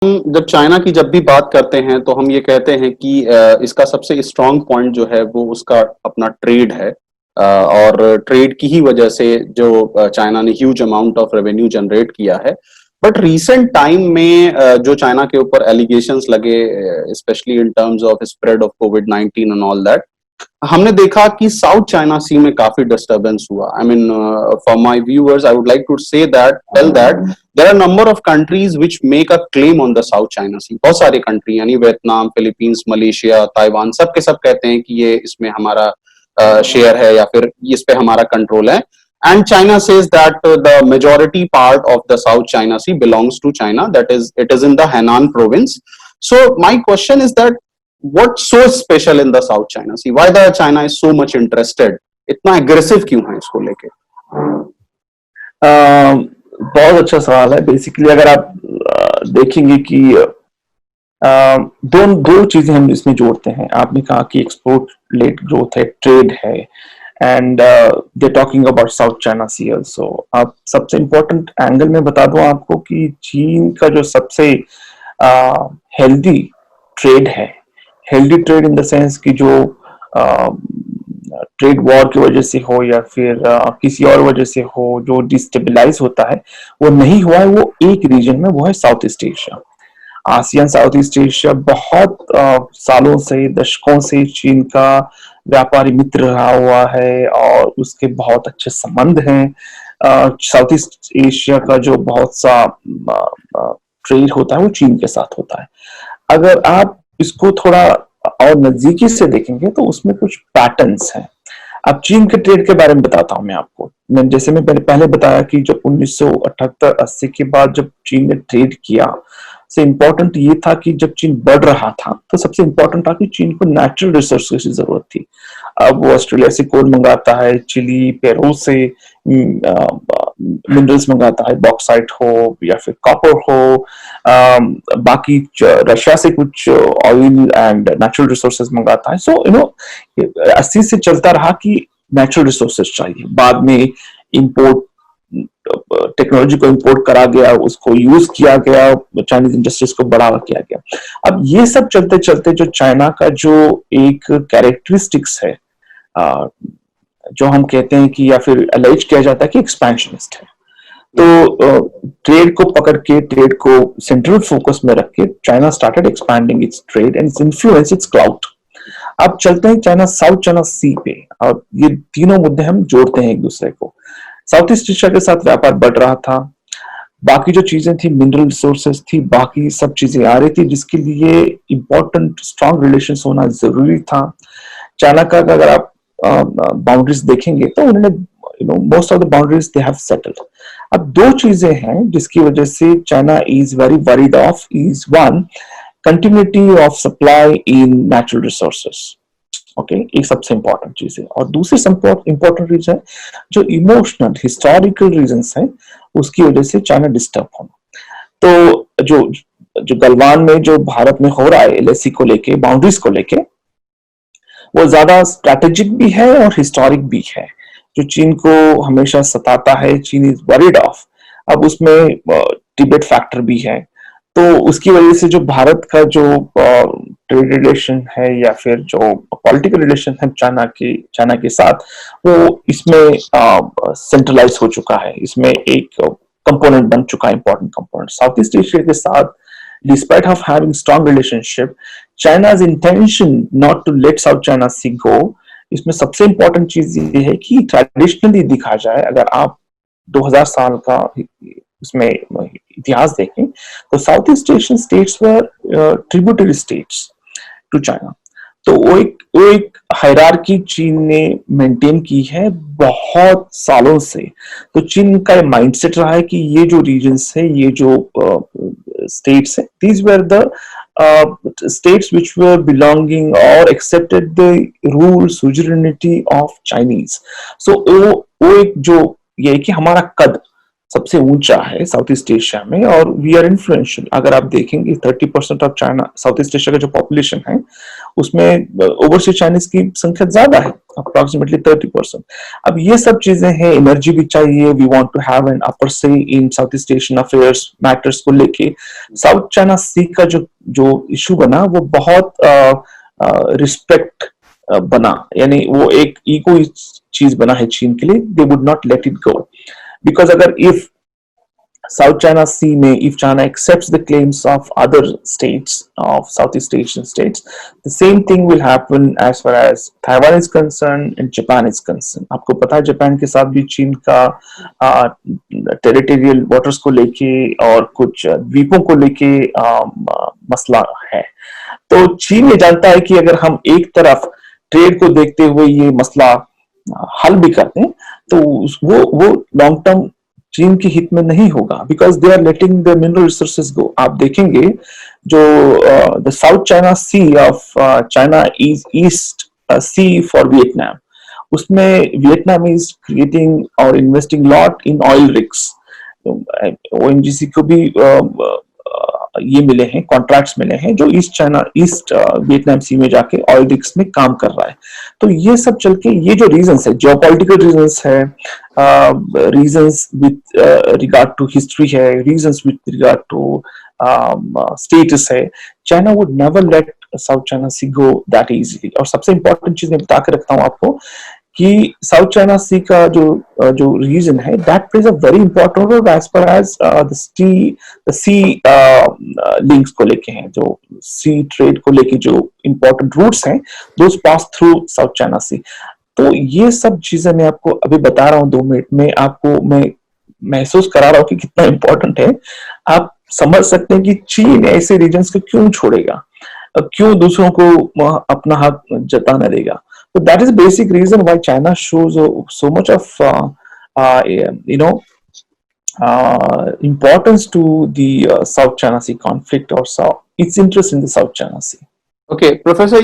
जब चाइना की जब भी बात करते हैं तो हम ये कहते हैं कि इसका सबसे स्ट्रांग पॉइंट जो है वो उसका अपना ट्रेड है। और ट्रेड की ही वजह से जो चाइना ने huge amount of revenue generate किया है। बट रीसेंट टाइम में जो चाइना के ऊपर एलिगेशंस लगे, specially in terms of spread of covid and all that, हमने देखा कि साउथ चाइना सी में काफी डिस्टरबेंस हुआ। I mean, for my viewers I would like to say that tell that there are number of countries which make a claim on the South China Sea. बहुत सारे country यानी Vietnam, Philippines, Malaysia, Taiwan, सब के सब कहते हैं कि ये इसमें हमारा शेयर है या फिर इस पे हमारा कंट्रोल है। And China says that the majority part of the South China Sea belongs to China. That is, it is in the Henan province. So my question is that what's so special in the South China Sea? Why the China is so much interested? इतना aggressive क्यों है इसको लेके? बहुत अच्छा सवाल है। Basically अगर आप देखेंगे कि दो चीजें हम इसमें जोड़ते हैं। आपने कहा कि एक्सपोर्ट लेड ग्रोथ है, ट्रेड है, and they talking about South China Sea also. आप सबसे इंपॉर्टेंट एंगल में बता दूं आपको कि चीन का जो सबसे हेल्दी ट्रेड है, healthy trade in the sense कि जो ट्रेड वॉर की वजह से हो या फिर किसी और वजह से हो, जो डिस्टेबलाइज होता है वो नहीं हुआ है, वो एक रीजन में, वो है south east Asia. ASEAN south east Asia बहुत सालों से, दशकों से चीन का व्यापारी मित्र रहा हुआ है और उसके बहुत अच्छे संबंध हैं। साउथ ईस्ट एशिया का जो बहुत सा ट्रेड होता है वो चीन के साथ होता है। अगर आप इसको थोड़ा और नजदीकी से देखेंगे तो उसमें कुछ पैटर्न्स हैं। अब चीन के ट्रेड के बारे में बताता हूं मैं आपको। जैसे मैं पहले बताया कि जब 1978-80 के बाद जब चीन ने ट्रेड किया, से इम्पोर्टेंट ये था कि जब चीन बढ़ रहा था तो सबसे इम्पोर्टेंट था कि चीन को नेचुरल रिसोर्सेज की जरूरत थी। अब वो ऑस्ट्रेलिया से कोल मंगाता है, चिली, पेरू से मिनरल्स मंगाता है, बॉक्साइट हो या फिर कॉपर हो, बाकी रशिया से कुछ ऑयल एंड नेचुरल रिसोर्सेज मंगाता है। सो 80 से चलता रहा कि नेचुरल रिसोर्सेज चाहिए। बाद में इंपोर्ट, टेक्नोलॉजी को इंपोर्ट करा गया, उसको यूज किया गया, चाइनीज इंडस्ट्रीज को बढ़ावा किया गया। अब ये सब चलते चलते जो चाइना का जो एक कैरेक्टरिस्टिक्स है, जो हम कहते हैं कि या फिर अलाइज किया जाता है कि एक्सपेंशनिस्ट है, तो ट्रेड को पकड़ के, ट्रेड को सेंट्रल फोकस में रख के China started expanding it's trade and its influence, it's cloud. अब चलते हैं चाइना साउथ चाइना सी पे, और ये तीनों मुद्दे हम जोड़ते हैं एक दूसरे को। साउथ ईस्ट एशिया के साथ व्यापार बढ़ रहा था, बाकी जो चीजें थी, मिनरल रिसोर्सेज थी, बाकी सब चीजें आ रही थी, जिसके लिए इंपॉर्टेंट स्ट्रॉन्ग रिलेशन होना जरूरी था। चाइना का अगर आप बाउंड्रीज देखेंगे तो उन्होंने most of the boundaries they have settled. अब दो चीजें हैं जिसकी वजह से China is very worried of, is one, continuity of supply in natural resources. Okay, एक सबसे इंपॉर्टेंट चीज है। और दूसरी इंपॉर्टेंट रीजन है जो इमोशनल हिस्टोरिकल रीजंस है, उसकी वजह से चाइना डिस्टर्ब होना। तो जो जो गलवान में जो भारत में हो रहा है एलएसी को लेके, बाउंड्रीज को लेके, वो ज्यादा स्ट्रेटेजिक भी है और हिस्टोरिक भी है, जो चीन को हमेशा सताता है। चीन इज वरीड ऑफ। अब उसमें तिब्बत फैक्टर भी है, तो उसकी वजह से जो भारत का जो ट्रेड रिलेशन है या फिर जो पॉलिटिकल रिलेशन है चाइना के साथ, वो इसमें सेंट्रलाइज हो चुका है, इसमें एक कंपोनेंट बन चुका है, important component. South east Asia के साथ despite of having strong relationship, चाइना's intention not to let South China Sea go, इसमें सबसे इंपॉर्टेंट चीज ये है कि ट्रेडिशनली दिखा जाए, अगर आप 2000 साल का इसमें इतिहास देखें तो South East Asian states were tributary states to China. तो वो एक हायरार्की चीन ने मेंटेन की है बहुत सालों से। तो चीन का माइंडसेट रहा है कि ये जो रीजन्स है, ये जो states, these were the states which were belonging or accepted the rule suzerainty of Chinese. So वो एक जो ये है कि हमारा कद सबसे ऊंचा है साउथ ईस्ट एशिया में, और वी आर इन्फ्लुएंशियल। अगर आप देखेंगे 30% of China, south east Asia का जो पॉपुलेशन है उसमें ओवरसीज चाइनीज की संख्या ज्यादा है, अप्रोक्सीमेटली 30%। अब ये सब चीजें हैं, एनर्जी भी चाहिए, we want to have an upper say in South East Asian affairs matters को लेके। साउथ चाइना सी का जो जो इशू बना वो बहुत रिस्पेक्ट बना, यानी वो एक ईगो चीज बना है चीन के लिए, they would not let it go. Because अगर if South China Sea may, if China accepts the claims of other states, of Southeast Asian states, the same thing will happen as far as Taiwan is concerned and Japan is concerned. आपको पता है Japan के साथ भी चीन का territorial waters को लेके और कुछ द्वीपों को लेके मसला है। तो चीन ये जानता है कि अगर हम एक तरफ ट्रेड को देखते हुए ये मसला हल भी करते हैं तो वो लॉन्ग टर्म चीन के हित में नहीं होगा, because they are letting the mineral resources go. आप देखेंगे जो the South China Sea of China is East Sea for Vietnam, उसमें वियतनाम इज क्रिएटिंग और investing lot in oil rigs. ONGC को भी ये मिले हैं, कॉन्ट्रैक्ट्स मिले हैं जो ईस्ट वियतनाम सी में जाके ऑयल रिग्स में काम कर रहा है। तो ये सब चल के ये जो रीजंस है, जियोपॉलिटिकल रीजंस है, reasons with regard to history है, reasons with regard to status है, China would never let South China Sea go that easily. और सबसे इंपॉर्टेंट चीज मैं बता के रखता हूँ आपको कि साउथ चाइना सी का जो रीजन है, that plays a very important role as per as the sea links को लेके हैं, जो सी ट्रेड को लेके जो इंपॉर्टेंट रूट्स हैं, दोस पास थ्रू साउथ चाइना सी। तो ये सब चीजें मैं आपको अभी बता रहा हूँ 2 मिनट में, आपको मैं महसूस करा रहा हूँ कि कितना इंपॉर्टेंट है। आप समझ सकते हैं कि चीन ऐसे रीजन्स को क्यों छोड़ेगा, क्यों दूसरों को अपना हक जताने देगा। So that is the basic reason why China shows so much of importance to the South China Sea conflict, or its interest in the South China Sea. Okay, Professor,